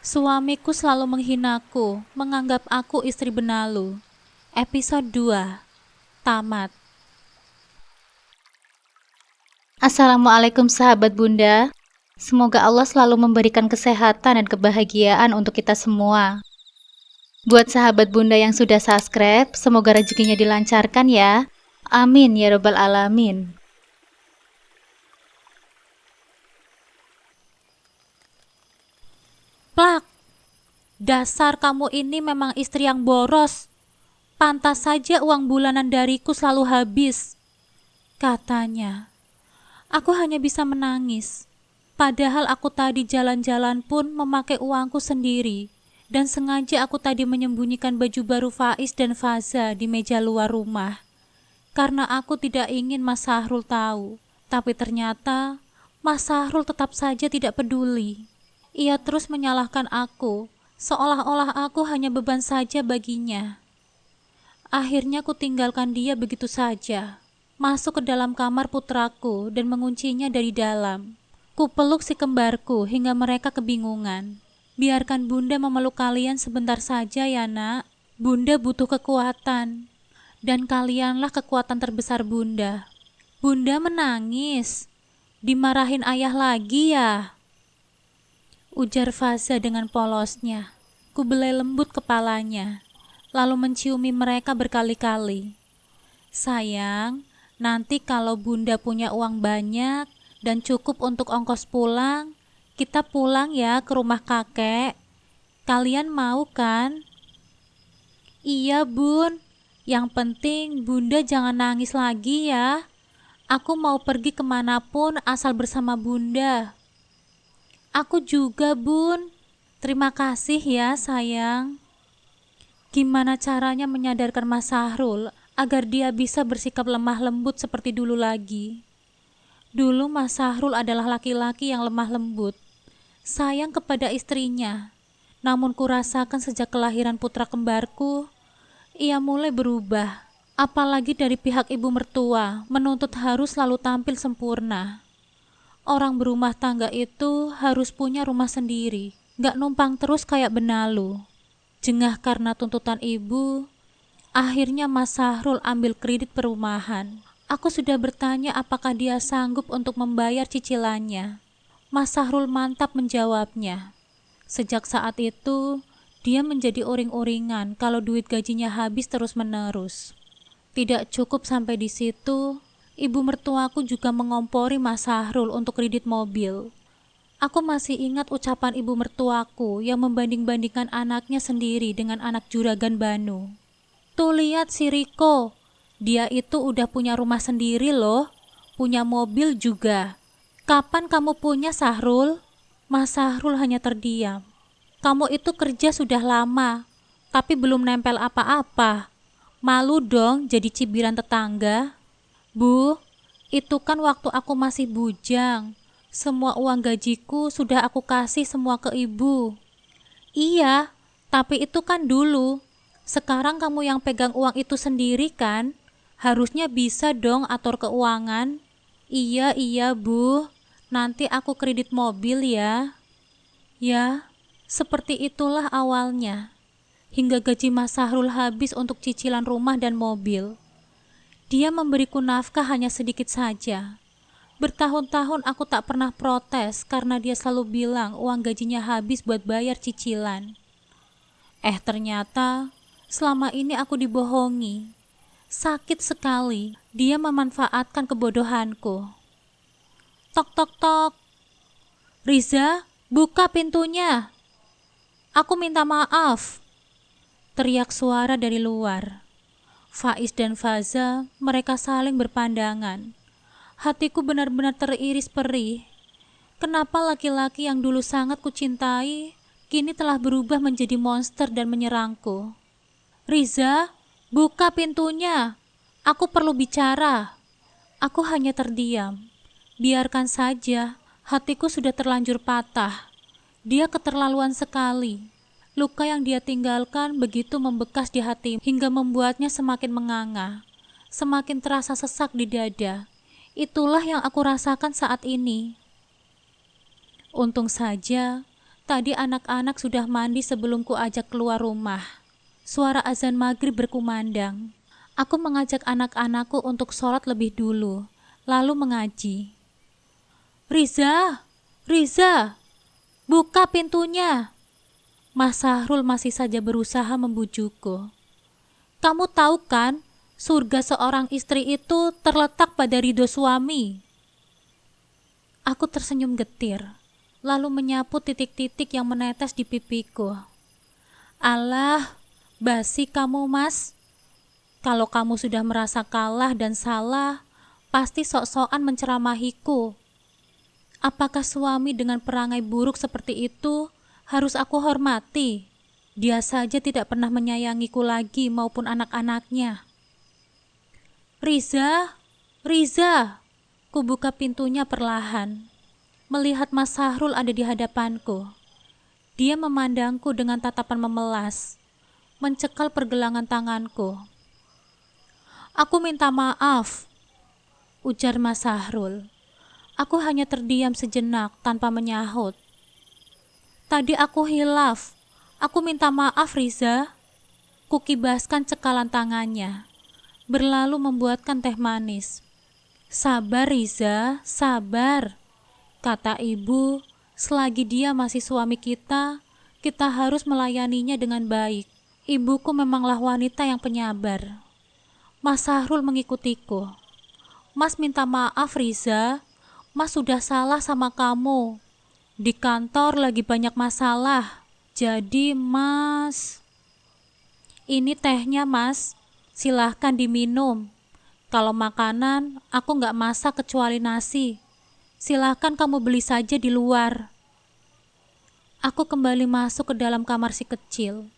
Suamiku selalu menghinaku, menganggap aku istri benalu. Episode 2. Tamat. Assalamualaikum sahabat Bunda. Semoga Allah selalu memberikan kesehatan dan kebahagiaan untuk kita semua. Buat sahabat Bunda yang sudah subscribe, semoga rezekinya dilancarkan ya. Amin ya robbal alamin. Plak, dasar kamu ini memang istri yang boros. Pantas saja uang bulanan dariku selalu habis, katanya. Aku hanya bisa menangis. Padahal aku tadi jalan-jalan pun memakai uangku sendiri. Dan sengaja aku tadi menyembunyikan baju baru Faiz dan Faza di meja luar rumah. Karena aku tidak ingin Mas Sahrul tahu. Tapi ternyata Mas Sahrul tetap saja tidak peduli. Ia terus menyalahkan aku, seolah-olah aku hanya beban saja baginya. Akhirnya ku tinggalkan dia begitu saja, masuk ke dalam kamar putraku dan menguncinya dari dalam. Ku peluk si kembarku hingga mereka kebingungan. Biarkan Bunda memeluk kalian sebentar saja ya nak. Bunda butuh kekuatan. Dan kalianlah kekuatan terbesar Bunda. Bunda menangis. Dimarahin ayah lagi ya? Ujar Faza dengan polosnya. Ku belai lembut kepalanya, lalu menciumi mereka berkali-kali. Sayang, nanti kalau Bunda punya uang banyak dan cukup untuk ongkos pulang, kita pulang ya ke rumah kakek. Kalian mau kan? Iya Bun, yang penting Bunda jangan nangis lagi ya. Aku mau pergi kemanapun asal bersama Bunda. Aku juga Bun. Terima kasih ya sayang. Gimana caranya menyadarkan Mas Sahrul agar dia bisa bersikap lemah lembut seperti dulu lagi? Dulu Mas Sahrul adalah laki-laki yang lemah lembut, sayang kepada istrinya. Namun kurasakan sejak kelahiran putra kembarku, ia mulai berubah. Apalagi dari pihak ibu mertua menuntut harus selalu tampil sempurna. Orang berumah tangga itu harus punya rumah sendiri, gak numpang terus kayak benalu. Jengah karena tuntutan ibu, akhirnya Mas Sahrul ambil kredit perumahan. Aku sudah bertanya apakah dia sanggup untuk membayar cicilannya. Mas Sahrul mantap menjawabnya. Sejak saat itu, dia menjadi uring-uringan kalau duit gajinya habis terus-menerus. Tidak cukup sampai di situ, ibu mertuaku juga mengompori Mas Sahrul untuk kredit mobil. Aku masih ingat ucapan ibu mertuaku yang membanding-bandingkan anaknya sendiri dengan anak juragan Banu. Tuh lihat si Riko, dia itu udah punya rumah sendiri loh, punya mobil juga. Kapan kamu punya Sahrul? Mas Sahrul hanya terdiam. Kamu itu kerja sudah lama, tapi belum nempel apa-apa. Malu dong jadi cibiran tetangga. Bu, itu kan waktu aku masih bujang. Semua uang gajiku sudah aku kasih semua ke ibu. Iya, tapi itu kan dulu. Sekarang kamu yang pegang uang itu sendiri kan? Harusnya bisa dong atur keuangan. Iya bu, nanti aku kredit mobil ya. Ya, seperti itulah awalnya. Hingga gaji Mas Sahrul habis untuk cicilan rumah dan mobil. Dia memberiku nafkah hanya sedikit saja. Bertahun-tahun aku tak pernah protes karena dia selalu bilang uang gajinya habis buat bayar cicilan. Ternyata selama ini aku dibohongi. Sakit sekali, dia memanfaatkan kebodohanku. Tok tok tok. Riza, buka pintunya. Aku minta maaf. Teriak suara dari luar. Faiz dan Faza, mereka saling berpandangan. Hatiku benar-benar teriris perih. Kenapa laki-laki yang dulu sangat kucintai, kini telah berubah menjadi monster dan menyerangku? Riza, buka pintunya. Aku perlu bicara. Aku hanya terdiam. Biarkan saja, hatiku sudah terlanjur patah. Dia keterlaluan sekali. Luka yang dia tinggalkan begitu membekas di hati hingga membuatnya semakin menganga, semakin terasa sesak di dada. Itulah yang aku rasakan saat ini. Untung saja, Tadi anak-anak sudah mandi sebelum ku ajak keluar rumah. Suara azan maghrib berkumandang. Aku mengajak anak-anakku untuk sholat lebih dulu, lalu mengaji. Riza, Riza, buka pintunya. Mas Sahrul masih saja berusaha membujukku. Kamu tahu kan, surga seorang istri itu terletak pada ridho suami. Aku tersenyum getir, lalu menyapu titik-titik yang menetes di pipiku. Alah, basi kamu mas. Kalau kamu sudah merasa kalah dan salah, pasti sok-sokan menceramahiku. Apakah suami dengan perangai buruk seperti itu harus aku hormati? Dia saja tidak pernah menyayangiku lagi maupun anak-anaknya. Riza, Riza. Ku buka pintunya perlahan. Melihat Mas Sahrul ada di hadapanku. Dia memandangku dengan tatapan memelas, mencekal pergelangan tanganku. Aku minta maaf, ujar Mas Sahrul. Aku hanya terdiam sejenak tanpa menyahut. Tadi aku hilaf. Aku minta maaf, Riza. Kukibaskan cekalan tangannya, berlalu membuatkan teh manis. Sabar, Riza, sabar. Kata ibu, selagi dia masih suami kita harus melayaninya dengan baik. Ibuku memanglah wanita yang penyabar. Mas Sahrul mengikutiku. Mas minta maaf, Riza. Mas sudah salah sama kamu. Di kantor lagi banyak masalah. Jadi mas... Ini tehnya mas. Silahkan diminum. Kalau makanan, aku nggak masak kecuali nasi. Silahkan kamu beli saja di luar. Aku kembali masuk ke dalam kamar si kecil.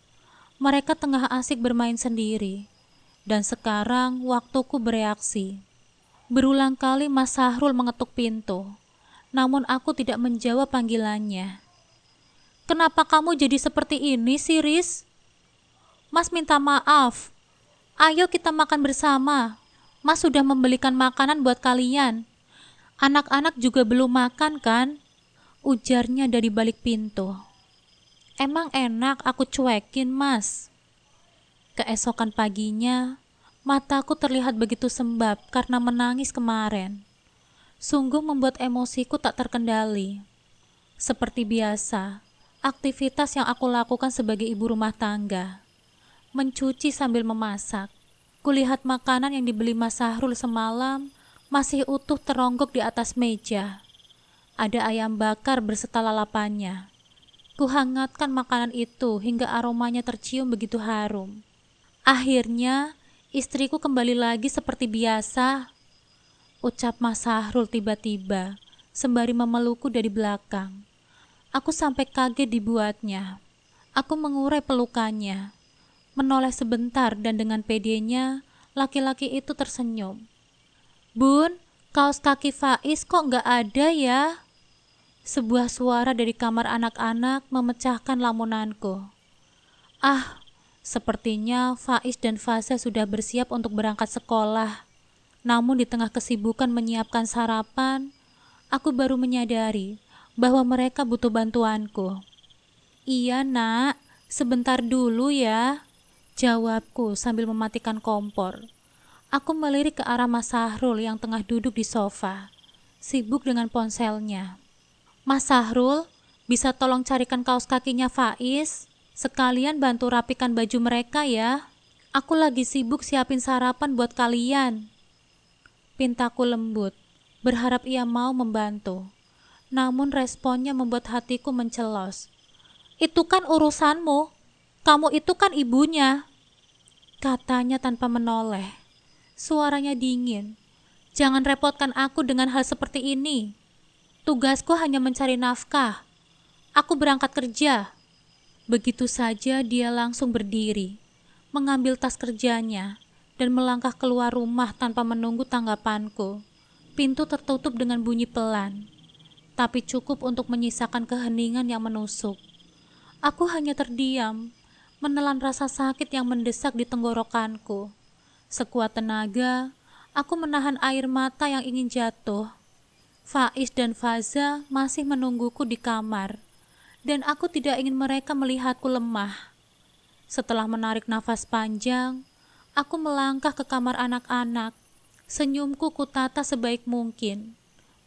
Mereka tengah asik bermain sendiri. Dan sekarang waktuku bereaksi. Berulang kali Mas Sahrul mengetuk pintu. Namun aku tidak menjawab panggilannya. Kenapa kamu jadi seperti ini sih, Riz? Mas minta maaf. Ayo kita makan bersama. Mas sudah membelikan makanan buat kalian. Anak-anak juga belum makan kan? Ujarnya dari balik pintu. Emang enak aku cuekin, Mas. Keesokan paginya, mataku terlihat begitu sembab karena menangis kemarin. Sungguh membuat emosiku tak terkendali. Seperti biasa, aktivitas yang aku lakukan sebagai ibu rumah tangga. Mencuci sambil memasak. Kulihat makanan yang dibeli Mas Sahrul semalam masih utuh teronggok di atas meja. Ada ayam bakar berserta lalapannya. Kuhangatkan makanan itu hingga aromanya tercium begitu harum. Akhirnya, istriku kembali lagi seperti biasa, ucap Mas Sahrul tiba-tiba, sembari memelukku dari belakang. Aku sampai kaget dibuatnya. Aku mengurai pelukannya, menoleh sebentar dan dengan pedenya, laki-laki itu tersenyum. Bun, kaos kaki Faiz kok nggak ada ya? Sebuah suara dari kamar anak-anak memecahkan lamunanku. Ah, sepertinya Faiz dan Faza sudah bersiap untuk berangkat sekolah. Namun di tengah kesibukan menyiapkan sarapan, aku baru menyadari bahwa mereka butuh bantuanku. Iya nak, sebentar dulu ya, jawabku sambil mematikan kompor. Aku melirik ke arah Mas Sahrul yang tengah duduk di sofa, sibuk dengan ponselnya. Mas Sahrul, bisa tolong carikan kaos kakinya Faiz? Sekalian bantu rapikan baju mereka ya. Aku lagi sibuk siapin sarapan buat kalian. Pintaku lembut, berharap ia mau membantu. Namun responnya membuat hatiku mencelos. Itu kan urusanmu. Kamu itu kan ibunya. Katanya tanpa menoleh. Suaranya dingin. Jangan repotkan aku dengan hal seperti ini. Tugasku hanya mencari nafkah. Aku berangkat kerja. Begitu saja dia langsung berdiri, mengambil tas kerjanya, dan melangkah keluar rumah tanpa menunggu tanggapanku. Pintu tertutup dengan bunyi pelan, tapi cukup untuk menyisakan keheningan yang menusuk. Aku hanya terdiam, menelan rasa sakit yang mendesak di tenggorokanku. Sekuat tenaga, aku menahan air mata yang ingin jatuh. Faiz dan Faza masih menungguku di kamar. dan aku tidak ingin mereka melihatku lemah. Setelah menarik nafas panjang, aku melangkah ke kamar anak-anak. Senyumku kutata sebaik mungkin,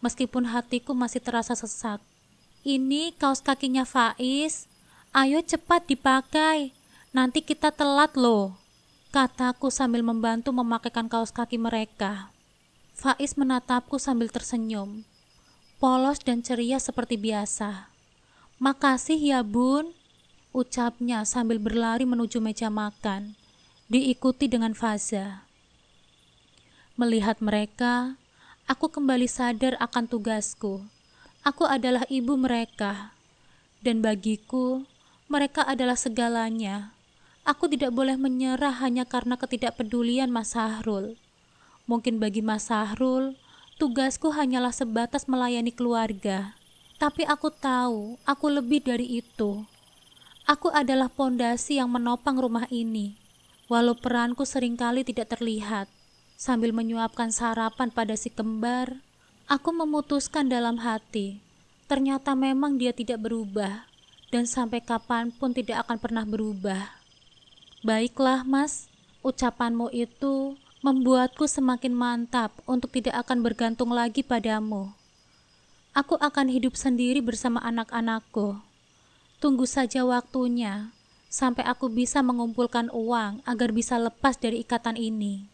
meskipun hatiku masih terasa sesak. Ini kaos kakinya Faiz, ayo cepat dipakai, nanti kita telat loh, kataku sambil membantu memakaikan kaos kaki mereka. Faiz menatapku sambil tersenyum, polos dan ceria seperti biasa. Makasih ya bun, ucapnya sambil berlari menuju meja makan, diikuti dengan Faza. Melihat mereka, aku kembali sadar akan tugasku. Aku adalah ibu mereka, dan bagiku, mereka adalah segalanya. Aku tidak boleh menyerah hanya karena ketidakpedulian Mas Sahrul. Mungkin bagi Mas Sahrul, tugasku hanyalah sebatas melayani keluarga. Tapi aku tahu, aku lebih dari itu. Aku adalah pondasi yang menopang rumah ini, walau peranku seringkali tidak terlihat. Sambil menyuapkan sarapan pada si kembar, aku memutuskan dalam hati, ternyata memang dia tidak berubah, dan sampai kapanpun tidak akan pernah berubah. Baiklah mas, ucapanmu itu membuatku semakin mantap untuk tidak akan bergantung lagi padamu. Aku akan hidup sendiri bersama anak-anakku. Tunggu saja waktunya, sampai aku bisa mengumpulkan uang agar bisa lepas dari ikatan ini.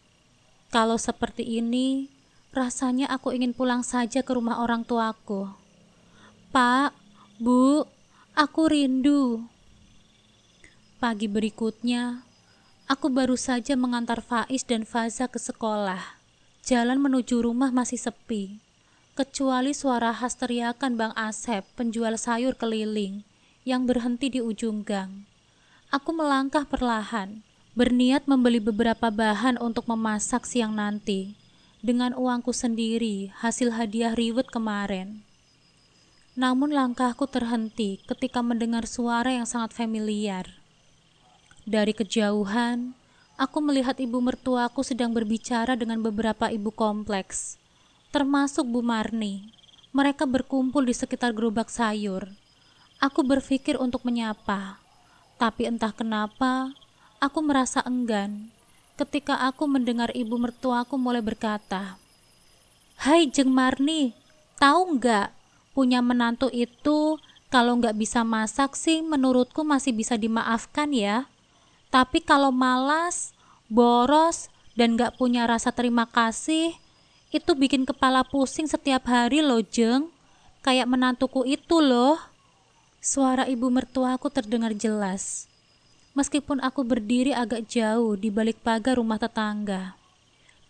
Kalau seperti ini, rasanya aku ingin pulang saja ke rumah orang tuaku. Pak, Bu, aku rindu. Pagi berikutnya, aku baru saja mengantar Faiz dan Faza ke sekolah. Jalan menuju rumah masih sepi, kecuali suara khas teriakan Bang Asep, penjual sayur keliling, yang berhenti di ujung gang. Aku melangkah perlahan, berniat membeli beberapa bahan untuk memasak siang nanti, dengan uangku sendiri hasil hadiah riwet kemarin. Namun langkahku terhenti ketika mendengar suara yang sangat familiar. Dari kejauhan, aku melihat ibu mertuaku sedang berbicara dengan beberapa ibu kompleks, termasuk Bu Marni. Mereka berkumpul di sekitar gerobak sayur. Aku berpikir untuk menyapa, tapi entah kenapa, aku merasa enggan ketika aku mendengar ibu mertuaku mulai berkata, "Hai Jeng Marni, tahu nggak, punya menantu itu kalau nggak bisa masak sih menurutku masih bisa dimaafkan ya. Tapi kalau malas, boros, dan nggak punya rasa terima kasih, itu bikin kepala pusing setiap hari loh Jeng. Kayak menantuku itu loh." Suara ibu mertuaku terdengar jelas, meskipun aku berdiri agak jauh di balik pagar rumah tetangga.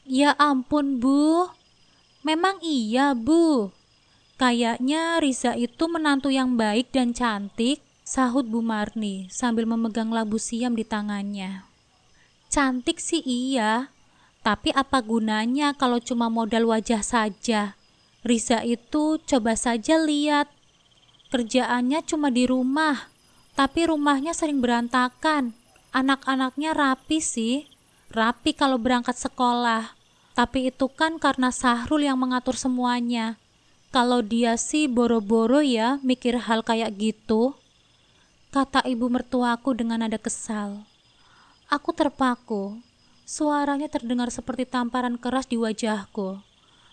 "Ya ampun Bu, memang iya Bu. Kayaknya Riza itu menantu yang baik dan cantik," sahut Bu Marni sambil memegang labu siam di tangannya. "Cantik sih iya, tapi apa gunanya kalau cuma modal wajah saja? Riza itu coba saja lihat, kerjaannya cuma di rumah, tapi rumahnya sering berantakan. Anak-anaknya rapi sih, rapi kalau berangkat sekolah. Tapi itu kan karena Sahrul yang mengatur semuanya. Kalau dia sih boro-boro ya mikir hal kayak gitu," kata ibu mertuaku dengan nada kesal. Aku terpaku. Suaranya terdengar seperti tamparan keras di wajahku.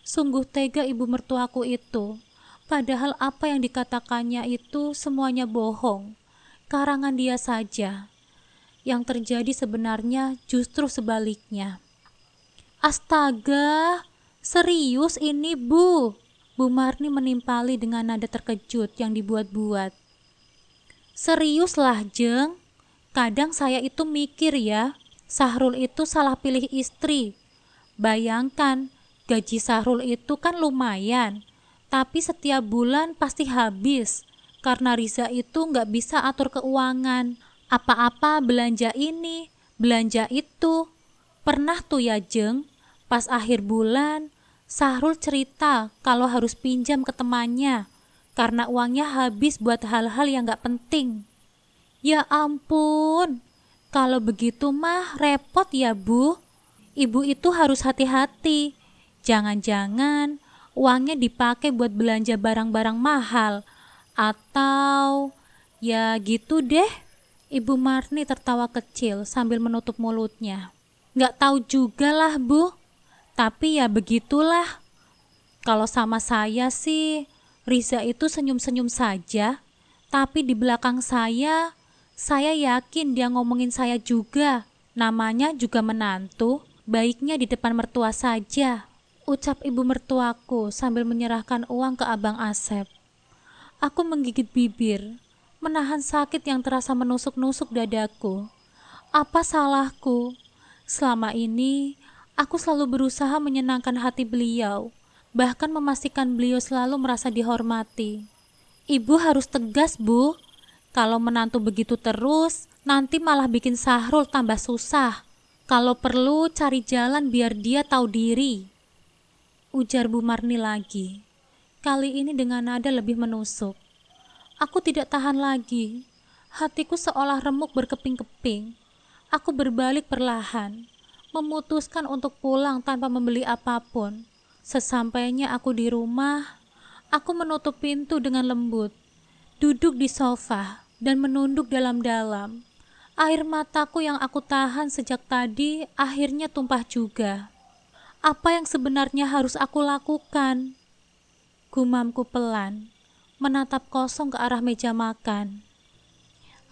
Sungguh tega ibu mertuaku itu. Padahal apa yang dikatakannya itu semuanya bohong, karangan dia saja. Yang terjadi sebenarnya justru sebaliknya. "Astaga, serius ini Bu?" Bu Marni menimpali dengan nada terkejut yang dibuat-buat. "Seriuslah Jeng, kadang saya itu mikir ya, Sahrul itu salah pilih istri. Bayangkan, gaji Sahrul itu kan lumayan, tapi setiap bulan pasti habis, karena Riza itu nggak bisa atur keuangan. Apa-apa belanja ini, belanja itu. Pernah tuh ya Jeng, pas akhir bulan, Sahrul cerita kalau harus pinjam ke temannya, karena uangnya habis buat hal-hal yang nggak penting. Ya ampun, kalau begitu mah repot ya Bu. Ibu itu harus hati-hati. Jangan-jangan uangnya dipakai buat belanja barang-barang mahal, atau Ya gitu deh. Ibu Marni tertawa kecil sambil menutup mulutnya. Nggak tahu juga lah Bu, tapi ya begitulah. Kalau sama saya sih, Riza itu senyum-senyum saja, tapi di belakang saya yakin dia ngomongin saya juga. Namanya juga menantu, baiknya di depan mertua saja, ucap ibu mertuaku sambil menyerahkan uang ke Abang Asep. Aku menggigit bibir, menahan sakit yang terasa menusuk-nusuk dadaku. Apa salahku? Selama ini, aku selalu berusaha menyenangkan hati beliau, bahkan memastikan beliau selalu merasa dihormati. Ibu harus tegas, Bu. Kalau menantu begitu terus, nanti malah bikin Sahrul tambah susah. Kalau perlu, cari jalan biar dia tahu diri, ujar Bu Marni lagi. Kali ini dengan nada lebih menusuk. Aku tidak tahan lagi. Hatiku seolah remuk berkeping-keping. Aku berbalik perlahan, memutuskan untuk pulang tanpa membeli apapun. Sesampainya aku di rumah, aku menutup pintu dengan lembut, duduk di sofa, dan menunduk dalam-dalam. Air mataku yang aku tahan sejak tadi akhirnya tumpah juga. Apa yang sebenarnya harus aku lakukan? Gumamku pelan, menatap kosong ke arah meja makan.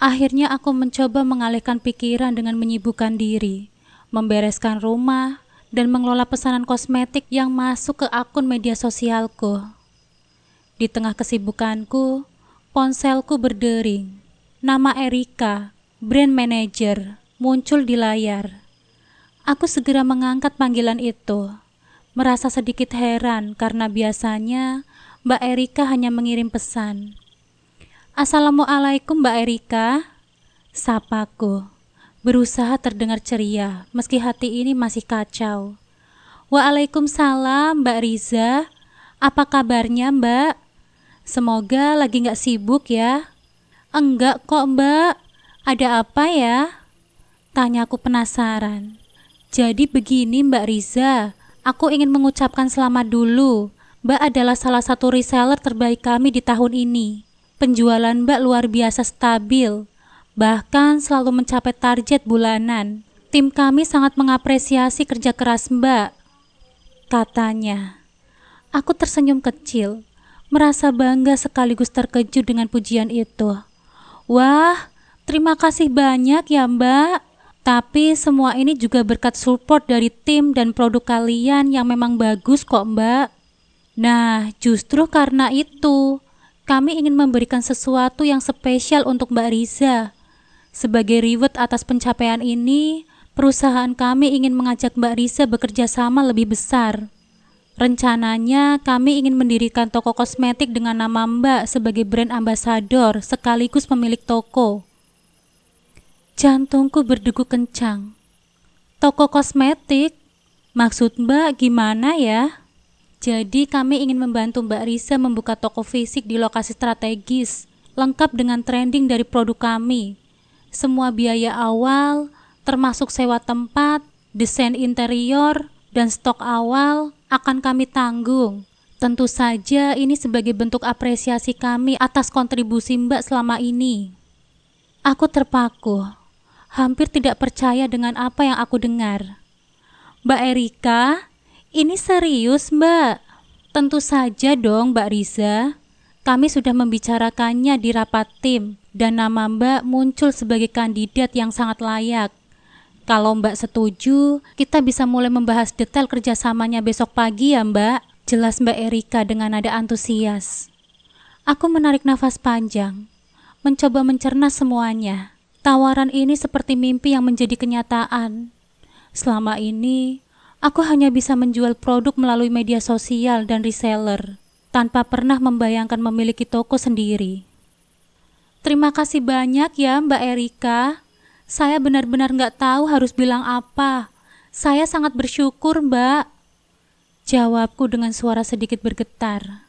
Akhirnya aku mencoba mengalihkan pikiran dengan menyibukkan diri, membereskan rumah, dan mengelola pesanan kosmetik yang masuk ke akun media sosialku. Di tengah kesibukanku, ponselku berdering. Nama Erika, brand manager, muncul di layar. Aku segera mengangkat panggilan itu, merasa sedikit heran karena biasanya Mbak Erika hanya mengirim pesan. Assalamualaikum Mbak Erika, sapaku, berusaha terdengar ceria meski hati ini masih kacau. Waalaikumsalam Mbak Riza, apa kabarnya Mbak? Semoga lagi gak sibuk ya. Enggak kok Mbak, ada apa ya? Tanyaku penasaran. Jadi begini Mbak Riza, aku ingin mengucapkan selamat dulu. Mbak adalah salah satu reseller terbaik kami di tahun ini. Penjualan Mbak luar biasa stabil, bahkan selalu mencapai target bulanan. Tim kami sangat mengapresiasi kerja keras Mbak, katanya. Aku tersenyum kecil, merasa bangga sekaligus terkejut dengan pujian itu. Wah, terima kasih banyak ya Mbak. Tapi semua ini juga berkat support dari tim dan produk kalian yang memang bagus kok Mbak. Nah, justru karena itu, kami ingin memberikan sesuatu yang spesial untuk Mbak Riza. Sebagai reward atas pencapaian ini, perusahaan kami ingin mengajak Mbak Riza bekerja sama lebih besar. Rencananya, kami ingin mendirikan toko kosmetik dengan nama Mbak sebagai brand ambassador sekaligus pemilik toko. Jantungku berdegup kencang. Toko kosmetik? Maksud Mbak gimana ya? Jadi kami ingin membantu Mbak Riza membuka toko fisik di lokasi strategis, lengkap dengan trending dari produk kami. Semua biaya awal, termasuk sewa tempat, desain interior, dan stok awal akan kami tanggung. Tentu saja ini sebagai bentuk apresiasi kami atas kontribusi Mbak selama ini. Aku terpaku, hampir tidak percaya dengan apa yang aku dengar. Mbak Erika, ini serius Mbak? Tentu saja dong Mbak Riza. Kami sudah membicarakannya di rapat tim dan nama Mbak muncul sebagai kandidat yang sangat layak. Kalau Mbak setuju, kita bisa mulai membahas detail kerjasamanya besok pagi ya Mbak, jelas Mbak Erika dengan nada antusias. Aku menarik nafas panjang, mencoba mencerna semuanya. Tawaran ini seperti mimpi yang menjadi kenyataan. Selama ini, aku hanya bisa menjual produk melalui media sosial dan reseller, tanpa pernah membayangkan memiliki toko sendiri. Terima kasih banyak ya Mbak Erika. Saya benar-benar nggak tahu harus bilang apa. Saya sangat bersyukur Mbak, jawabku dengan suara sedikit bergetar.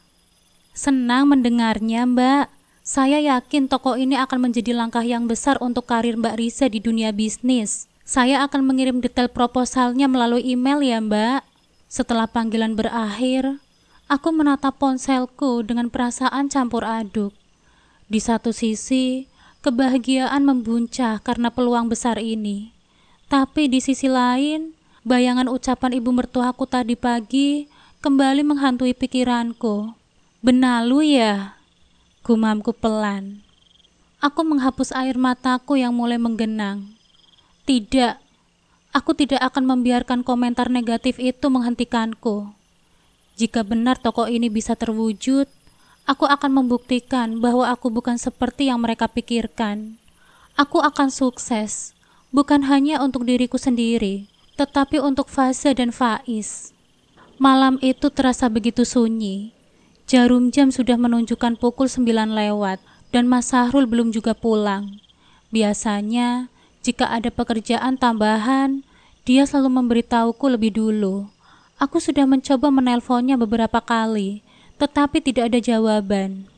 Senang mendengarnya Mbak. Saya yakin toko ini akan menjadi langkah yang besar untuk karir Mbak Riza di dunia bisnis. Saya akan mengirim detail proposalnya melalui email ya Mbak. Setelah panggilan berakhir, aku menatap ponselku dengan perasaan campur aduk. Di satu sisi, Kebahagiaan membuncah karena peluang besar ini. Tapi di sisi lain, bayangan ucapan ibu mertuaku tadi pagi kembali menghantui pikiranku. Benalu ya? Gumamku pelan. Aku menghapus air mataku yang mulai menggenang. Tidak, aku tidak akan membiarkan komentar negatif itu menghentikanku. Jika benar toko ini bisa terwujud, aku akan membuktikan bahwa aku bukan seperti yang mereka pikirkan. Aku akan sukses, bukan hanya untuk diriku sendiri, tetapi untuk Faza dan Faiz. Malam itu terasa begitu sunyi. Jarum jam sudah menunjukkan pukul 9 lewat dan Mas Sahrul belum juga pulang. Biasanya, jika ada pekerjaan tambahan, dia selalu memberitahuku lebih dulu. Aku sudah mencoba menelponnya beberapa kali, tetapi tidak ada jawaban.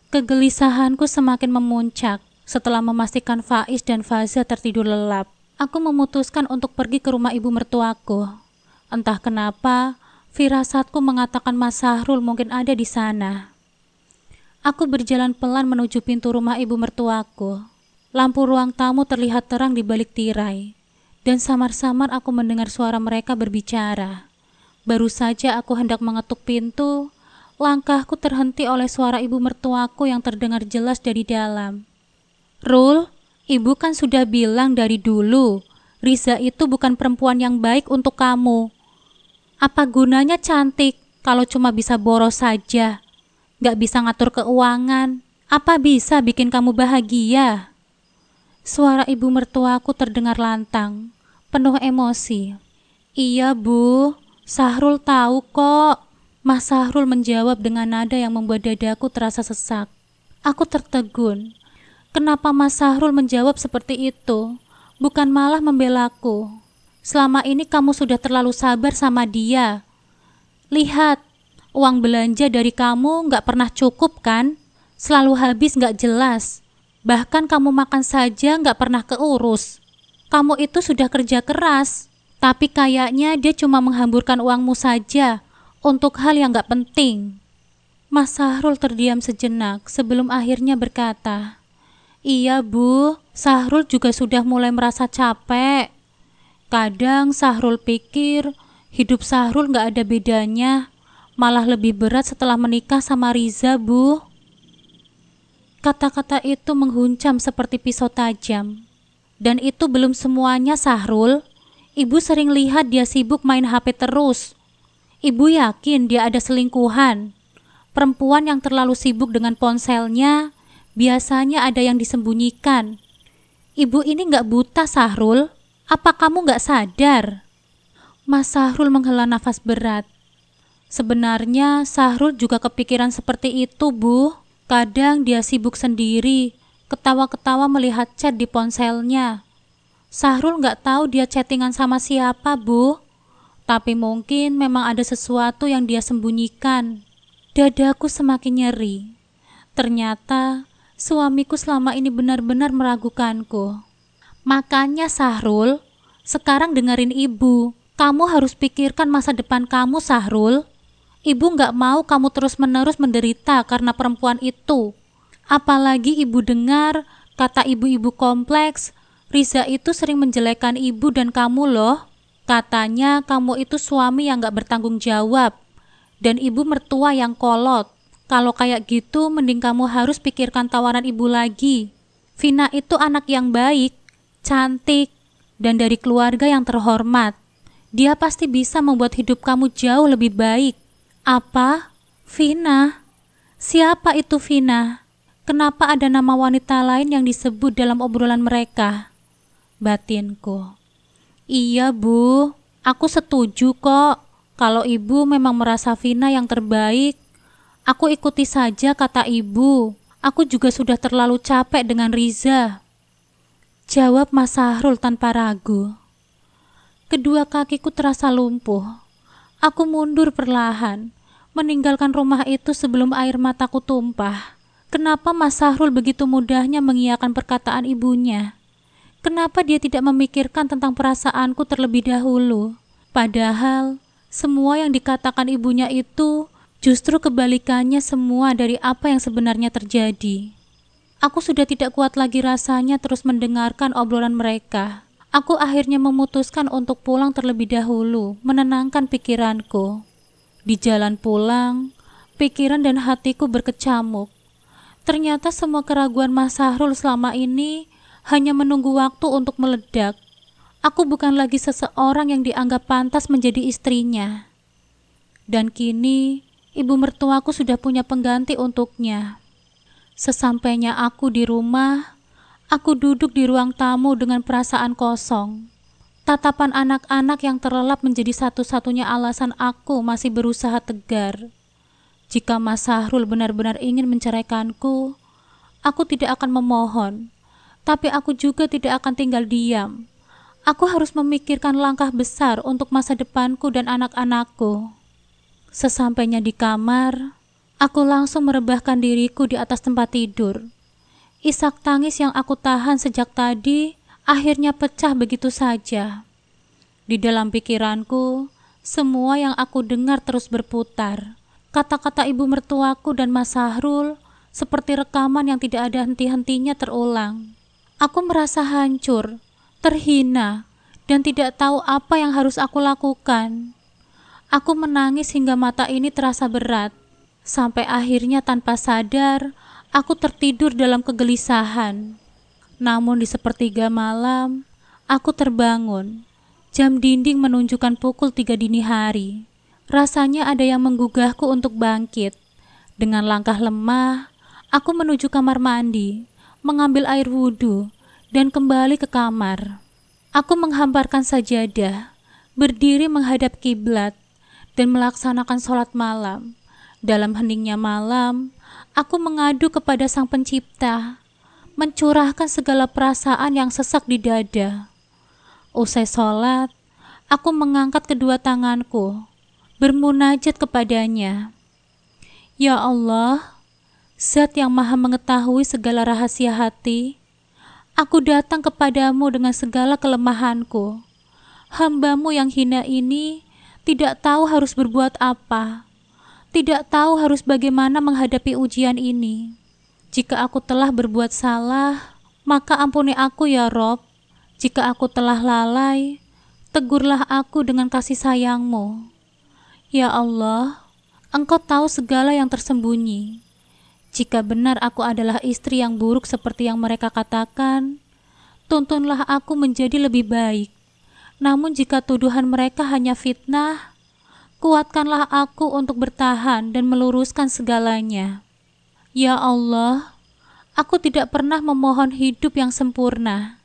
Kegelisahanku semakin memuncak setelah memastikan Faiz dan Faza tertidur lelap. Aku memutuskan untuk pergi ke rumah ibu mertuaku. Entah kenapa, firasatku mengatakan Mas Sahrul mungkin ada di sana. Aku berjalan pelan menuju pintu rumah ibu mertuaku. Lampu ruang tamu terlihat terang di balik tirai. Dan samar-samar aku mendengar suara mereka berbicara. Baru saja aku hendak mengetuk pintu, langkahku terhenti oleh suara ibu mertuaku yang terdengar jelas dari dalam. Rul, ibu kan sudah bilang dari dulu, Riza itu bukan perempuan yang baik untuk kamu. Apa gunanya cantik kalau cuma bisa boros saja? Gak bisa ngatur keuangan, apa bisa bikin kamu bahagia? Suara ibu mertuaku terdengar lantang, penuh emosi. Iya bu, Sahrul tahu kok. Mas Sahrul menjawab dengan nada yang membuat dadaku terasa sesak. Aku tertegun. Kenapa Mas Sahrul menjawab seperti itu? Bukan malah membelaku. Selama ini kamu sudah terlalu sabar sama dia. Lihat, uang belanja dari kamu gak pernah cukup kan? Selalu habis gak jelas. Bahkan kamu makan saja gak pernah keurus. Kamu itu sudah kerja keras, tapi kayaknya dia cuma menghamburkan uangmu saja untuk hal yang gak penting. Mas Sahrul terdiam sejenak sebelum akhirnya berkata, Iya bu, Sahrul juga sudah mulai merasa capek. Kadang Sahrul pikir hidup Sahrul gak ada bedanya, malah lebih berat setelah menikah sama Riza bu. Kata-kata itu menghuncam seperti pisau tajam. Dan itu belum semuanya Sahrul. Ibu sering lihat dia sibuk main HP terus. Ibu yakin dia ada selingkuhan. Perempuan yang terlalu sibuk dengan ponselnya, biasanya ada yang disembunyikan. Ibu ini gak buta Sahrul. Apa kamu gak sadar? Mas Sahrul menghela nafas berat. Sebenarnya Sahrul juga kepikiran seperti itu bu. Kadang dia sibuk sendiri, ketawa-ketawa melihat chat di ponselnya. Sahrul gak tahu dia chattingan sama siapa bu. Tapi mungkin memang ada sesuatu yang dia sembunyikan. Dadaku semakin nyeri. Ternyata suamiku selama ini benar-benar meragukanku. Makanya Sahrul, sekarang dengerin ibu. Kamu harus pikirkan masa depan kamu Sahrul. Ibu gak mau kamu terus-menerus menderita karena perempuan itu. Apalagi ibu dengar kata ibu-ibu kompleks, Riza itu sering menjelekkan ibu dan kamu loh. Katanya kamu itu suami yang gak bertanggung jawab dan ibu mertua yang kolot. Kalau kayak gitu mending kamu harus pikirkan tawaran ibu lagi. Vina itu anak yang baik, cantik, dan dari keluarga yang terhormat. Dia pasti bisa membuat hidup kamu jauh lebih baik. Apa? Vina? Siapa itu Vina? Kenapa ada nama wanita lain yang disebut dalam obrolan mereka? Batinku. Iya bu, aku setuju kok. Kalau ibu memang merasa Vina yang terbaik, aku ikuti saja kata ibu. Aku juga sudah terlalu capek dengan Riza. Jawab Mas Sahrul tanpa ragu. Kedua kakiku terasa lumpuh. Aku mundur perlahan, meninggalkan rumah itu sebelum air mataku tumpah. Kenapa Mas Sahrul begitu mudahnya mengiyakan perkataan ibunya? Kenapa dia tidak memikirkan tentang perasaanku terlebih dahulu? Padahal, semua yang dikatakan ibunya itu justru kebalikannya semua dari apa yang sebenarnya terjadi. Aku sudah tidak kuat lagi rasanya terus mendengarkan obrolan mereka. Aku akhirnya memutuskan untuk pulang terlebih dahulu, menenangkan pikiranku. Di jalan pulang, pikiran dan hatiku berkecamuk. Ternyata semua keraguan Mas Sahrul selama ini hanya menunggu waktu untuk meledak. Aku bukan lagi seseorang yang dianggap pantas menjadi istrinya. Dan kini, ibu mertuaku sudah punya pengganti untuknya. Sesampainya aku di rumah, aku duduk di ruang tamu dengan perasaan kosong. Tatapan anak-anak yang terlelap menjadi satu-satunya alasan aku masih berusaha tegar. Jika Mas Sahrul benar-benar ingin menceraikanku, aku tidak akan memohon, tapi aku juga tidak akan tinggal diam. Aku harus memikirkan langkah besar untuk masa depanku dan anak-anakku. Sesampainya di kamar, aku langsung merebahkan diriku di atas tempat tidur. Isak tangis yang aku tahan sejak tadi akhirnya pecah begitu saja. Di dalam pikiranku, semua yang aku dengar terus berputar. Kata-kata ibu mertuaku dan Mas Sahrul seperti rekaman yang tidak ada henti-hentinya terulang. Aku merasa hancur, terhina, dan tidak tahu apa yang harus aku lakukan. Aku menangis hingga mata ini terasa berat. Sampai akhirnya tanpa sadar, aku tertidur dalam kegelisahan. Namun di sepertiga malam, aku terbangun. Jam dinding menunjukkan pukul 3 dini hari. Rasanya ada yang menggugahku untuk bangkit. Dengan langkah lemah, aku menuju kamar mandi, mengambil air wudhu, dan kembali ke kamar. Aku menghamparkan sajadah, berdiri menghadap kiblat, dan melaksanakan sholat malam. Dalam heningnya malam, aku mengadu kepada Sang Pencipta, mencurahkan segala perasaan yang sesak di dada. Usai sholat, aku mengangkat kedua tanganku, bermunajat kepadanya. Ya Allah, Zat yang maha mengetahui segala rahasia hati, aku datang kepadamu dengan segala kelemahanku. Hamba-Mu yang hina ini tidak tahu harus berbuat apa, tidak tahu harus bagaimana menghadapi ujian ini. Jika aku telah berbuat salah, maka ampuni aku ya Rob. Jika aku telah lalai, tegurlah aku dengan kasih sayang-Mu. Ya Allah, Engkau tahu segala yang tersembunyi. Jika benar aku adalah istri yang buruk seperti yang mereka katakan, tuntunlah aku menjadi lebih baik. Namun jika tuduhan mereka hanya fitnah, kuatkanlah aku untuk bertahan dan meluruskan segalanya. Ya Allah, aku tidak pernah memohon hidup yang sempurna.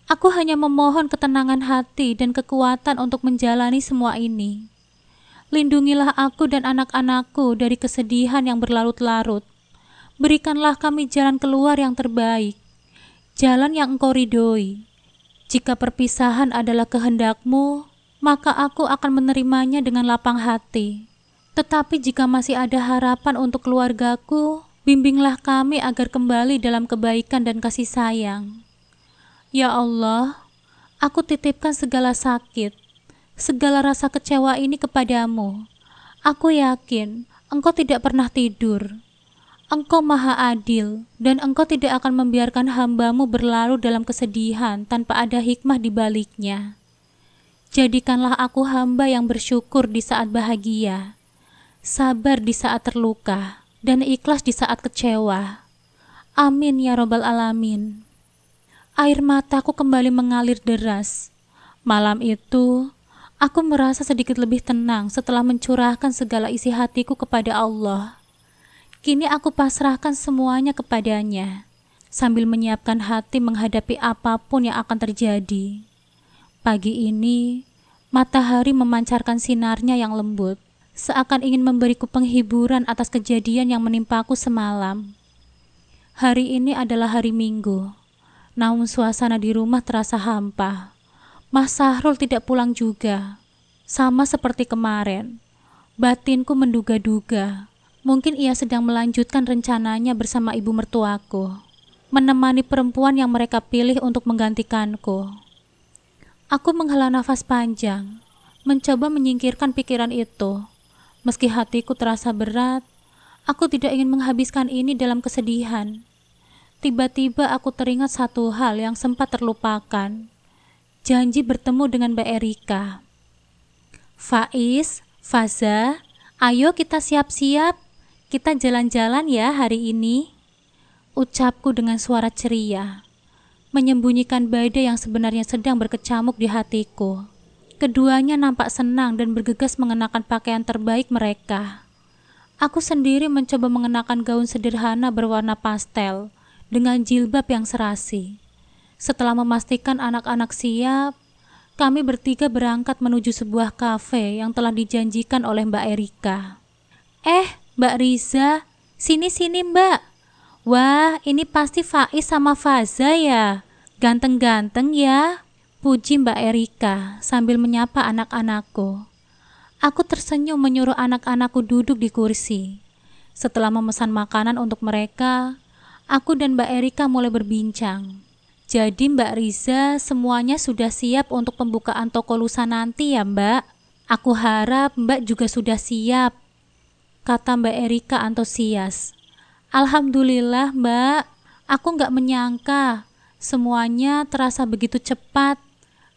Aku hanya memohon ketenangan hati dan kekuatan untuk menjalani semua ini. Lindungilah aku dan anak-anakku dari kesedihan yang berlarut-larut. Berikanlah kami jalan keluar yang terbaik, jalan yang Engkau ridhoi. Jika perpisahan adalah kehendak-Mu, maka aku akan menerimanya dengan lapang hati. Tetapi jika masih ada harapan untuk keluargaku, bimbinglah kami agar kembali dalam kebaikan dan kasih sayang. Ya Allah, aku titipkan segala sakit, segala rasa kecewa ini kepadamu. Aku yakin Engkau tidak pernah tidur. Engkau maha adil, dan Engkau tidak akan membiarkan hamba-Mu berlarut dalam kesedihan tanpa ada hikmah di baliknya. Jadikanlah aku hamba yang bersyukur di saat bahagia, sabar di saat terluka, dan ikhlas di saat kecewa. Amin ya Rabbal Alamin. Air mataku kembali mengalir deras. Malam itu, aku merasa sedikit lebih tenang setelah mencurahkan segala isi hatiku kepada Allah. Kini aku pasrahkan semuanya kepadanya, sambil menyiapkan hati menghadapi apapun yang akan terjadi. Pagi ini, matahari memancarkan sinarnya yang lembut, seakan ingin memberiku penghiburan atas kejadian yang menimpaku semalam. Hari ini adalah hari Minggu, namun suasana di rumah terasa hampa. Mas Sahrul tidak pulang juga. Sama seperti kemarin, batinku menduga-duga. Mungkin ia sedang melanjutkan rencananya bersama ibu mertuaku, menemani perempuan yang mereka pilih untuk menggantikanku. Aku menghela nafas panjang, mencoba menyingkirkan pikiran itu. Meski hatiku terasa berat, aku tidak ingin menghabiskan ini dalam kesedihan. tiba-tiba aku teringat satu hal yang sempat terlupakan. Janji bertemu dengan Mbak Erika. Faiz, Faza, ayo kita siap-siap. Kita jalan-jalan ya hari ini. Ucapku dengan suara ceria, menyembunyikan badai yang sebenarnya sedang berkecamuk di hatiku. Keduanya nampak senang dan bergegas mengenakan pakaian terbaik mereka. Aku sendiri mencoba mengenakan gaun sederhana berwarna pastel dengan jilbab yang serasi. Setelah memastikan anak-anak siap, kami bertiga berangkat menuju sebuah kafe yang telah dijanjikan oleh Mbak Erika. Mbak Riza, sini-sini Mbak. Wah, ini pasti Faiz sama Faza ya. Ganteng-ganteng ya, puji Mbak Erika sambil menyapa anak-anakku. Aku tersenyum menyuruh anak-anakku duduk di kursi. Setelah memesan makanan untuk mereka, aku dan Mbak Erika mulai berbincang. Jadi Mbak Riza semuanya sudah siap untuk pembukaan toko lusa nanti ya Mbak? Aku harap Mbak juga sudah siap, kata Mbak Erika antusias. Alhamdulillah Mbak, aku nggak menyangka semuanya terasa begitu cepat.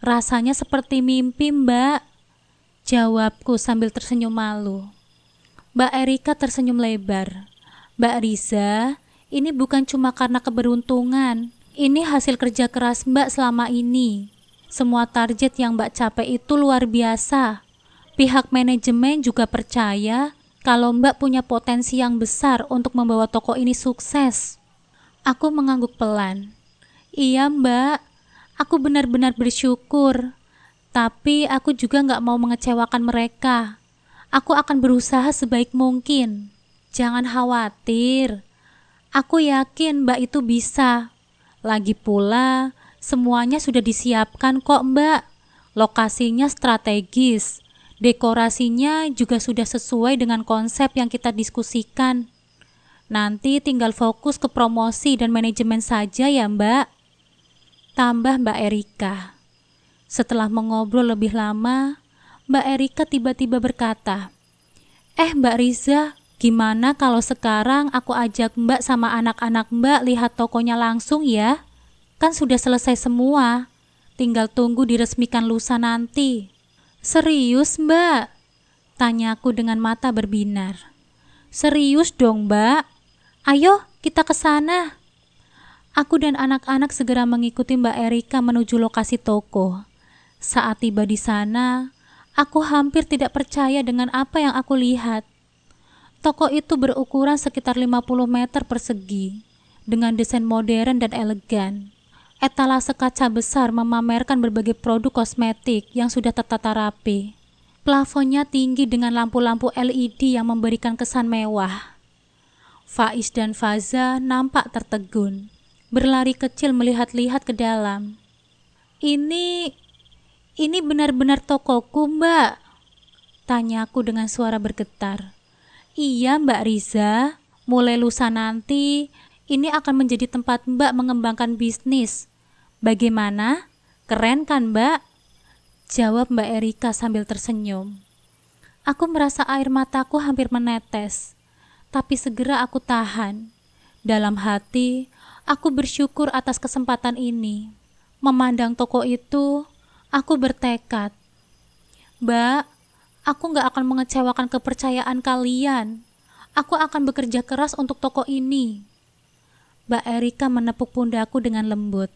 Rasanya seperti mimpi Mbak, jawabku sambil tersenyum malu. Mbak Erika tersenyum lebar. Mbak Riza, ini bukan cuma karena keberuntungan. Ini hasil kerja keras Mbak selama ini. Semua target yang Mbak capai itu luar biasa. Pihak manajemen juga percaya kalau Mbak punya potensi yang besar untuk membawa toko ini sukses. Aku mengangguk pelan. Iya Mbak, aku benar-benar bersyukur. Tapi aku juga nggak mau mengecewakan mereka. Aku akan berusaha sebaik mungkin. Jangan khawatir. Aku yakin Mbak itu bisa. Lagi pula, semuanya sudah disiapkan kok Mbak. Lokasinya strategis. Dekorasinya juga sudah sesuai dengan konsep yang kita diskusikan. Nanti tinggal fokus ke promosi dan manajemen saja ya Mbak, tambah Mbak Erika. Setelah mengobrol lebih lama, Mbak Erika tiba-tiba berkata, Mbak Riza, gimana kalau sekarang aku ajak Mbak sama anak-anak Mbak lihat tokonya langsung ya? Kan sudah selesai semua, tinggal tunggu diresmikan lusa nanti. Serius Mbak? Tanyaku dengan mata berbinar. Serius dong Mbak, ayo kita ke sana. Aku dan anak-anak segera mengikuti Mbak Erika menuju lokasi toko. Saat tiba di sana, aku hampir tidak percaya dengan apa yang aku lihat. Toko itu berukuran sekitar 50 meter persegi, dengan desain modern dan elegan. Etalase kaca besar memamerkan berbagai produk kosmetik yang sudah tertata rapi. Plafonnya tinggi dengan lampu-lampu LED yang memberikan kesan mewah. Faiz dan Faza nampak tertegun, berlari kecil melihat-lihat ke dalam. Ini benar-benar tokoku Mbak, tanyaku dengan suara bergetar. Iya Mbak Riza, mulai lusa nanti, ini akan menjadi tempat Mbak mengembangkan bisnis. Bagaimana? Keren kan Mbak? Jawab Mbak Erika sambil tersenyum. Aku merasa air mataku hampir menetes, tapi segera aku tahan. Dalam hati, aku bersyukur atas kesempatan ini. Memandang toko itu, aku bertekad. Mbak, aku gak akan mengecewakan kepercayaan kalian. Aku akan bekerja keras untuk toko ini. Mbak Erika menepuk pundakku dengan lembut.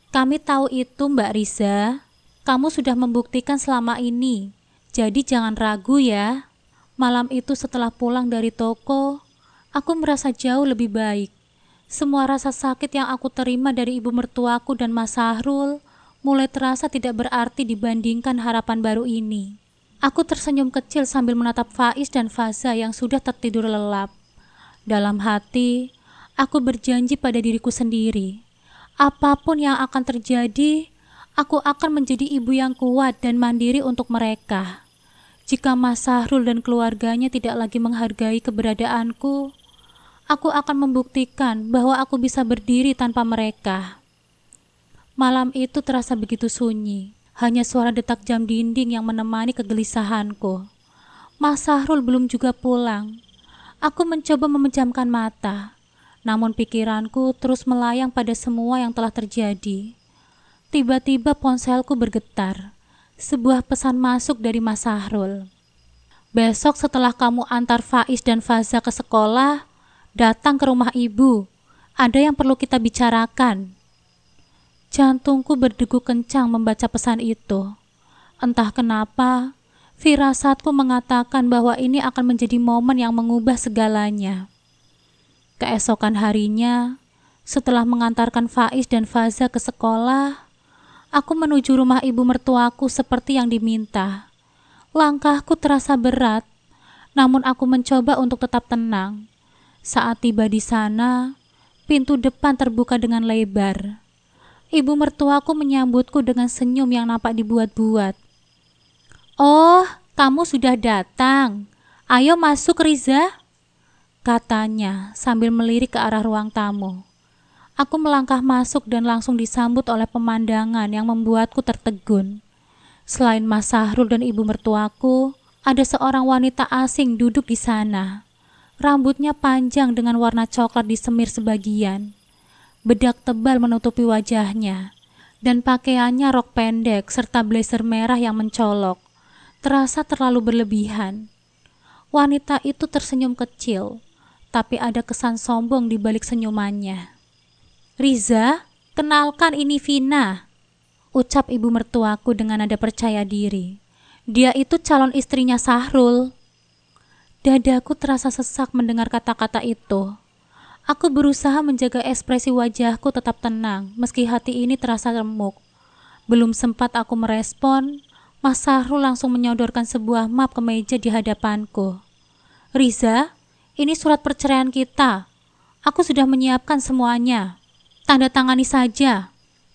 Kami tahu itu Mbak Riza. Kamu sudah membuktikan selama ini. Jadi jangan ragu ya. Malam itu setelah pulang dari toko, aku merasa jauh lebih baik. Semua rasa sakit yang aku terima dari ibu mertuaku dan Mas Sahrul mulai terasa tidak berarti dibandingkan harapan baru ini. Aku tersenyum kecil sambil menatap Faiz dan Faza yang sudah tertidur lelap. Dalam hati, aku berjanji pada diriku sendiri. Apapun yang akan terjadi, aku akan menjadi ibu yang kuat dan mandiri untuk mereka. Jika Mas Sahrul dan keluarganya tidak lagi menghargai keberadaanku, aku akan membuktikan bahwa aku bisa berdiri tanpa mereka. Malam itu terasa begitu sunyi, hanya suara detak jam dinding yang menemani kegelisahanku. Mas Sahrul belum juga pulang. Aku mencoba memejamkan mata. Namun pikiranku terus melayang pada semua yang telah terjadi. Tiba-tiba ponselku bergetar. Sebuah pesan masuk dari Mas Sahrul. Besok setelah kamu antar Faiz dan Faza ke sekolah, datang ke rumah ibu. Ada yang perlu kita bicarakan. Jantungku berdegup kencang membaca pesan itu. Entah kenapa, firasatku mengatakan bahwa ini akan menjadi momen yang mengubah segalanya. Keesokan harinya, setelah mengantarkan Faiz dan Faza ke sekolah, aku menuju rumah ibu mertuaku seperti yang diminta. Langkahku terasa berat, namun aku mencoba untuk tetap tenang. Saat tiba di sana, pintu depan terbuka dengan lebar. Ibu mertuaku menyambutku dengan senyum yang nampak dibuat-buat. "Oh, kamu sudah datang. Ayo masuk, Riza," katanya sambil melirik ke arah ruang tamu. Aku melangkah masuk dan langsung disambut oleh pemandangan yang membuatku tertegun. Selain Mas Sahrul dan ibu mertuaku, ada seorang wanita asing duduk di sana. Rambutnya panjang dengan warna coklat disemir sebagian. Bedak tebal menutupi wajahnya, dan pakaiannya rok pendek serta blazer merah yang mencolok. Terasa terlalu berlebihan. Wanita itu tersenyum kecil, tapi ada kesan sombong di balik senyumannya. "Riza, kenalkan ini Vina," ucap ibu mertuaku dengan nada percaya diri. "Dia itu calon istrinya Sahrul." Dadaku terasa sesak mendengar kata-kata itu. Aku berusaha menjaga ekspresi wajahku tetap tenang, meski hati ini terasa remuk. Belum sempat aku merespon, Mas Sahrul langsung menyodorkan sebuah map ke meja di hadapanku. "Riza, ini surat perceraian kita. Aku sudah menyiapkan semuanya. Tanda tangani saja."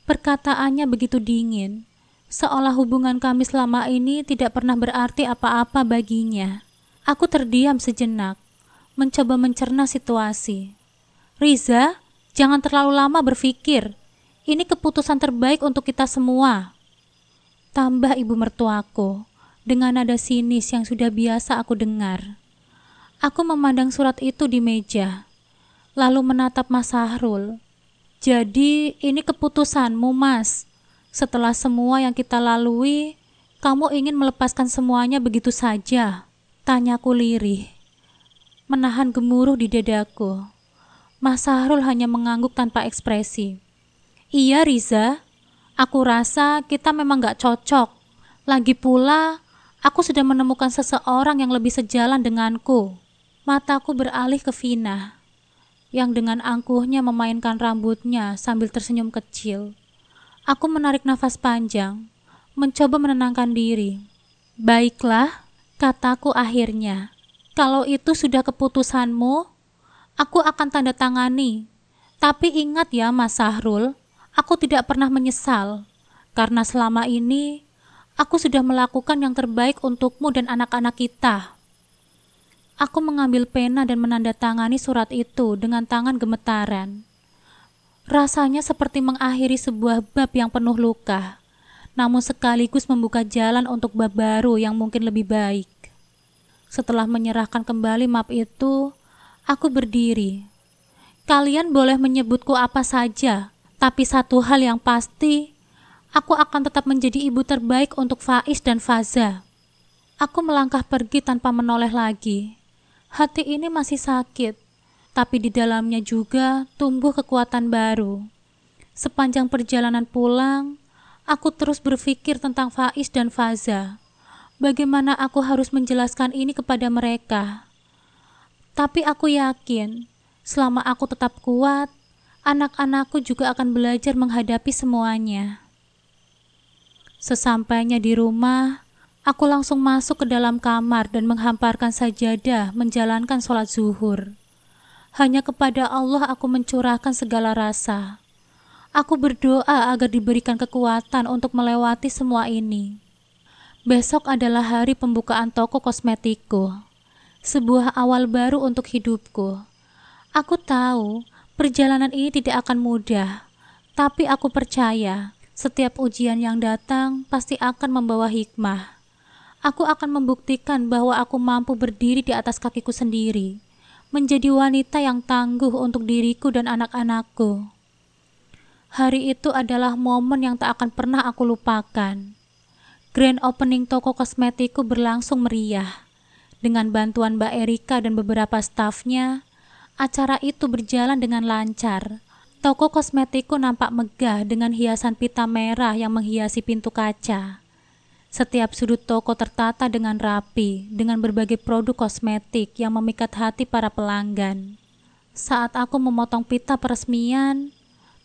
Perkataannya begitu dingin, seolah hubungan kami selama ini tidak pernah berarti apa-apa baginya. Aku terdiam sejenak, mencoba mencerna situasi. "Riza, jangan terlalu lama berpikir. Ini keputusan terbaik untuk kita semua," tambah ibu mertuaku dengan nada sinis yang sudah biasa aku dengar. Aku memandang surat itu di meja, lalu menatap Mas Sahrul. "Jadi ini keputusanmu, Mas. Setelah semua yang kita lalui, kamu ingin melepaskan semuanya begitu saja?" tanyaku lirih, menahan gemuruh di dadaku. Mas Sahrul hanya mengangguk tanpa ekspresi. "Iya, Riza. Aku rasa kita memang gak cocok. Lagi pula, aku sudah menemukan seseorang yang lebih sejalan denganku." Mataku beralih ke Vina, yang dengan angkuhnya memainkan rambutnya sambil tersenyum kecil. Aku menarik nafas panjang, mencoba menenangkan diri. "Baiklah," kataku akhirnya. "Kalau itu sudah keputusanmu, aku akan tanda tangani. Tapi ingat ya Mas Sahrul, aku tidak pernah menyesal, karena selama ini aku sudah melakukan yang terbaik untukmu dan anak-anak kita." Aku mengambil pena dan menandatangani surat itu dengan tangan gemetaran. Rasanya seperti mengakhiri sebuah bab yang penuh luka, namun sekaligus membuka jalan untuk bab baru yang mungkin lebih baik. Setelah menyerahkan kembali map itu, aku berdiri. "Kalian boleh menyebutku apa saja, tapi satu hal yang pasti, aku akan tetap menjadi ibu terbaik untuk Faiz dan Faza." Aku melangkah pergi tanpa menoleh lagi. Hati ini masih sakit, tapi di dalamnya juga tumbuh kekuatan baru. Sepanjang perjalanan pulang, aku terus berpikir tentang Faiz dan Faza. Bagaimana aku harus menjelaskan ini kepada mereka? Tapi aku yakin, selama aku tetap kuat, anak-anakku juga akan belajar menghadapi semuanya. Sesampainya di rumah, aku langsung masuk ke dalam kamar dan menghamparkan sajadah menjalankan sholat zuhur. Hanya kepada Allah aku mencurahkan segala rasa. Aku berdoa agar diberikan kekuatan untuk melewati semua ini. Besok adalah hari pembukaan toko kosmetikku. Sebuah awal baru untuk hidupku. Aku tahu perjalanan ini tidak akan mudah, tapi aku percaya setiap ujian yang datang pasti akan membawa hikmah. Aku akan membuktikan bahwa aku mampu berdiri di atas kakiku sendiri, menjadi wanita yang tangguh untuk diriku dan anak-anakku. Hari itu adalah momen yang tak akan pernah aku lupakan. Grand opening toko kosmetikku berlangsung meriah. Dengan bantuan Mbak Erika dan beberapa stafnya, acara itu berjalan dengan lancar. Toko kosmetikku nampak megah dengan hiasan pita merah yang menghiasi pintu kaca. Setiap sudut toko tertata dengan rapi, dengan berbagai produk kosmetik yang memikat hati para pelanggan. Saat aku memotong pita peresmian,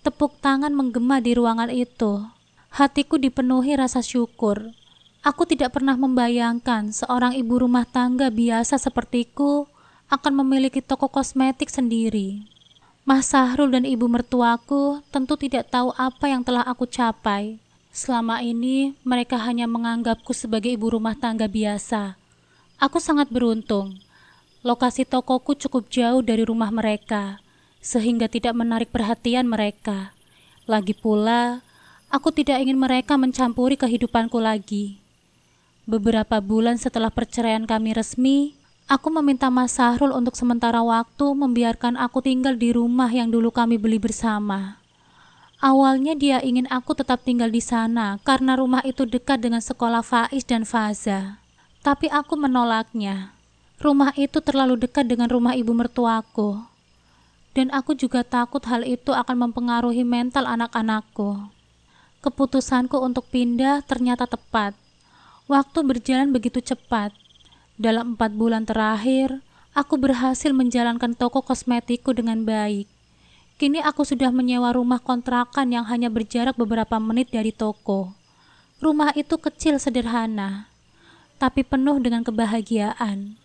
tepuk tangan menggema di ruangan itu. Hatiku dipenuhi rasa syukur. Aku tidak pernah membayangkan seorang ibu rumah tangga biasa sepertiku akan memiliki toko kosmetik sendiri. Mas Sahrul dan ibu mertuaku tentu tidak tahu apa yang telah aku capai. Selama ini mereka hanya menganggapku sebagai ibu rumah tangga biasa. Aku sangat beruntung. Lokasi tokoku cukup jauh dari rumah mereka, sehingga tidak menarik perhatian mereka. Lagi pula, aku tidak ingin mereka mencampuri kehidupanku lagi. Beberapa bulan setelah perceraian kami resmi, aku meminta Mas Sahrul untuk sementara waktu membiarkan aku tinggal di rumah yang dulu kami beli bersama. Awalnya dia ingin aku tetap tinggal di sana karena rumah itu dekat dengan sekolah Faiz dan Faza. Tapi aku menolaknya. Rumah itu terlalu dekat dengan rumah ibu mertuaku. Dan aku juga takut hal itu akan mempengaruhi mental anak-anakku. Keputusanku untuk pindah ternyata tepat. Waktu berjalan begitu cepat. Dalam 4 bulan terakhir, aku berhasil menjalankan toko kosmetikku dengan baik. Kini aku sudah menyewa rumah kontrakan yang hanya berjarak beberapa menit dari toko. Rumah itu kecil sederhana, tapi penuh dengan kebahagiaan.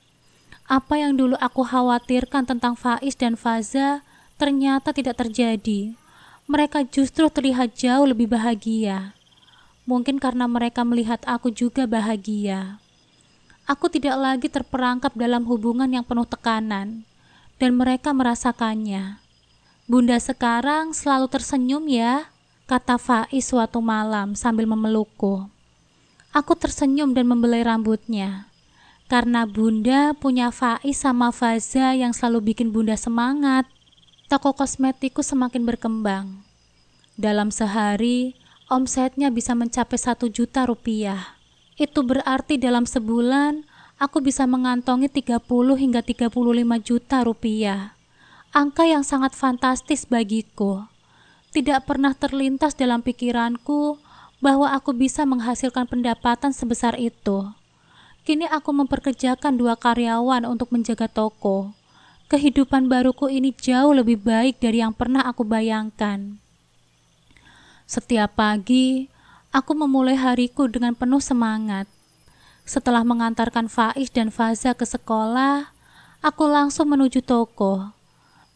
Apa yang dulu aku khawatirkan tentang Faiz dan Faza ternyata tidak terjadi. Mereka justru terlihat jauh lebih bahagia. Mungkin karena mereka melihat aku juga bahagia. Aku tidak lagi terperangkap dalam hubungan yang penuh tekanan, dan mereka merasakannya. Bunda sekarang selalu tersenyum ya, kata Faiz suatu malam sambil memelukku. Aku tersenyum dan membelai rambutnya. Karena Bunda punya Faiz sama Faza yang selalu bikin Bunda semangat. Toko kosmetikku semakin berkembang. Dalam sehari, omsetnya bisa mencapai 1 juta rupiah. Itu berarti dalam sebulan, aku bisa mengantongi 30 hingga 35 juta rupiah. Angka yang sangat fantastis bagiku. Tidak pernah terlintas dalam pikiranku bahwa aku bisa menghasilkan pendapatan sebesar itu. Kini aku memperkerjakan 2 karyawan untuk menjaga toko. Kehidupan baruku ini jauh lebih baik dari yang pernah aku bayangkan. Setiap pagi, aku memulai hariku dengan penuh semangat. Setelah mengantarkan Faiz dan Faza ke sekolah, aku langsung menuju toko.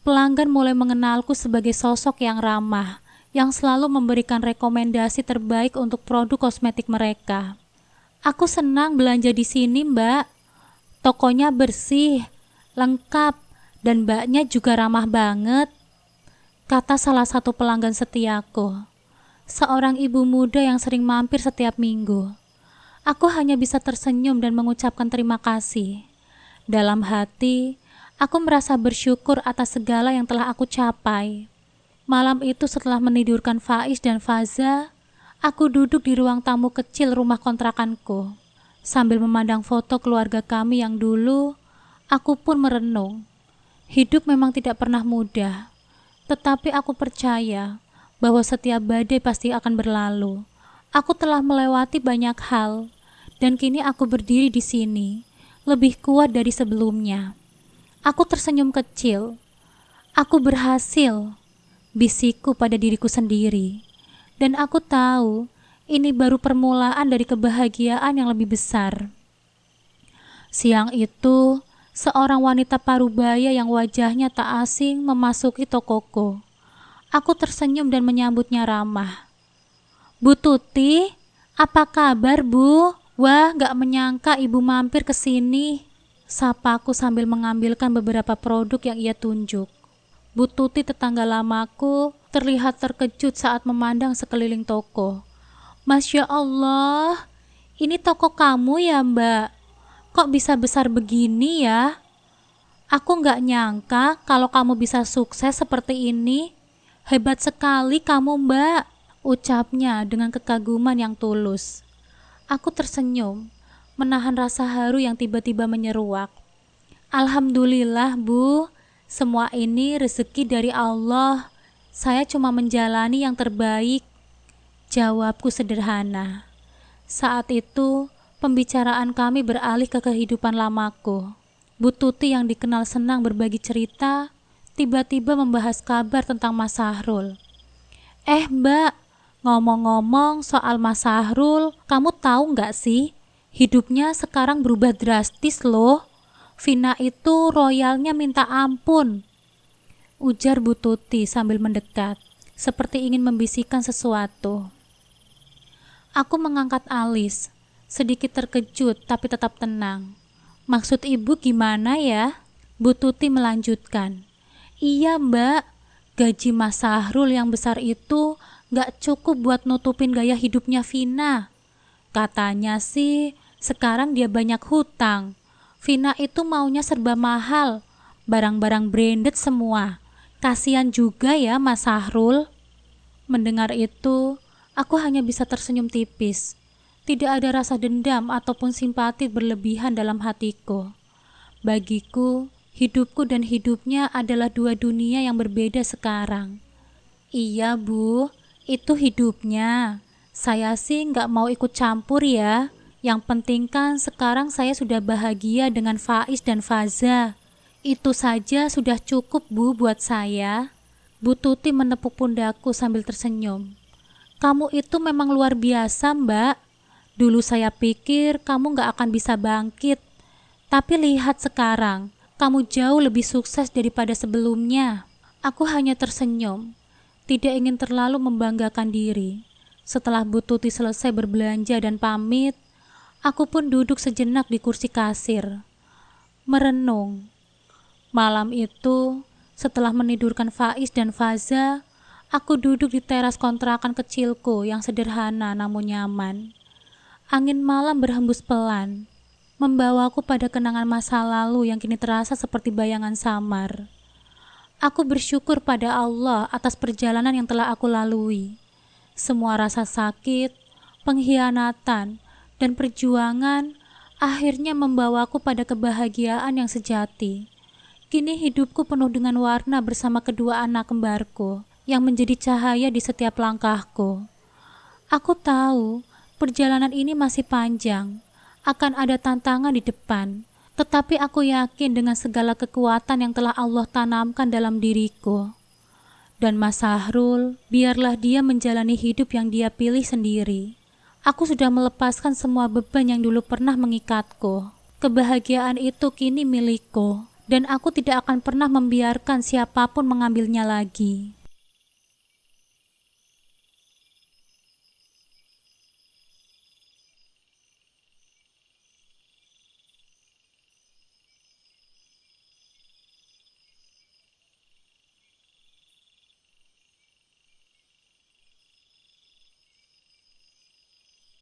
Pelanggan mulai mengenalku sebagai sosok yang ramah, yang selalu memberikan rekomendasi terbaik untuk produk kosmetik mereka. Aku senang belanja di sini, Mbak. Tokonya bersih, lengkap, dan mbaknya juga ramah banget, kata salah satu pelanggan setiaku. Seorang ibu muda yang sering mampir setiap minggu. Aku hanya bisa tersenyum dan mengucapkan terima kasih. Dalam hati, aku merasa bersyukur atas segala yang telah aku capai. Malam itu setelah menidurkan Faiz dan Faza, aku duduk di ruang tamu kecil rumah kontrakanku. Sambil memandang foto keluarga kami yang dulu, aku pun merenung. Hidup memang tidak pernah mudah, tetapi aku percaya bahwa setiap badai pasti akan berlalu. Aku telah melewati banyak hal, dan kini aku berdiri di sini, lebih kuat dari sebelumnya. Aku tersenyum kecil. Aku berhasil, bisikku pada diriku sendiri. Dan aku tahu, ini baru permulaan dari kebahagiaan yang lebih besar. Siang itu, seorang wanita parubaya yang wajahnya tak asing memasuki tokoku. Aku tersenyum dan menyambutnya ramah. Bu Tuti, apa kabar Bu? Wah, gak menyangka ibu mampir ke sini. Sapaku sambil mengambilkan beberapa produk yang ia tunjuk. Bu Tuti, tetangga lamaku, terlihat terkejut saat memandang sekeliling toko. Masya Allah, ini toko kamu ya Mbak? Kok bisa besar begini ya? Aku nggak nyangka kalau kamu bisa sukses seperti ini. Hebat sekali kamu, Mbak, ucapnya dengan kekaguman yang tulus. Aku tersenyum, menahan rasa haru yang tiba-tiba menyeruak. Alhamdulillah, Bu. Semua ini rezeki dari Allah. Saya cuma menjalani yang terbaik. Jawabku sederhana. Saat itu, pembicaraan kami beralih ke kehidupan lamaku. Bu Tuti yang dikenal senang berbagi cerita, tiba-tiba membahas kabar tentang Mas Sahrul. Mbak, ngomong-ngomong soal Mas Sahrul, kamu tahu nggak sih? Hidupnya sekarang berubah drastis loh. Vina itu royalnya minta ampun, ujar Bu Tuti sambil mendekat, seperti ingin membisikkan sesuatu. Aku mengangkat alis, sedikit terkejut tapi tetap tenang. Maksud ibu gimana ya? Bu Tuti melanjutkan. Iya Mbak, gaji Mas Sahrul yang besar itu gak cukup buat nutupin gaya hidupnya Vina. Katanya sih sekarang dia banyak hutang. Vina itu maunya serba mahal, barang-barang branded semua. Kasian juga ya Mas Sahrul. Mendengar itu, aku hanya bisa tersenyum tipis. Tidak ada rasa dendam ataupun simpati berlebihan dalam hatiku. Bagiku, hidupku dan hidupnya adalah dua dunia yang berbeda sekarang. Iya Bu, itu hidupnya. Saya sih nggak mau ikut campur ya. Yang penting kan sekarang saya sudah bahagia dengan Faiz dan Faza. Itu saja sudah cukup Bu buat saya. Bu Tuti menepuk pundakku sambil tersenyum. Kamu itu memang luar biasa Mbak. Dulu saya pikir kamu gak akan bisa bangkit. Tapi lihat sekarang, kamu jauh lebih sukses daripada sebelumnya. Aku hanya tersenyum, tidak ingin terlalu membanggakan diri. Setelah Bu Tuti selesai berbelanja dan pamit, aku pun duduk sejenak di kursi kasir, merenung. Malam itu, setelah menidurkan Faiz dan Faza, aku duduk di teras kontrakan kecilku yang sederhana namun nyaman. Angin malam berhembus pelan, membawaku pada kenangan masa lalu yang kini terasa seperti bayangan samar. Aku bersyukur pada Allah atas perjalanan yang telah aku lalui. Semua rasa sakit, pengkhianatan, dan perjuangan akhirnya membawaku pada kebahagiaan yang sejati. Kini hidupku penuh dengan warna bersama kedua anak kembarku yang menjadi cahaya di setiap langkahku. Aku tahu perjalanan ini masih panjang, akan ada tantangan di depan, tetapi aku yakin dengan segala kekuatan yang telah Allah tanamkan dalam diriku. Dan Mas Sahrul, biarlah dia menjalani hidup yang dia pilih sendiri. Aku sudah melepaskan semua beban yang dulu pernah mengikatku. Kebahagiaan itu kini milikku, dan aku tidak akan pernah membiarkan siapapun mengambilnya lagi.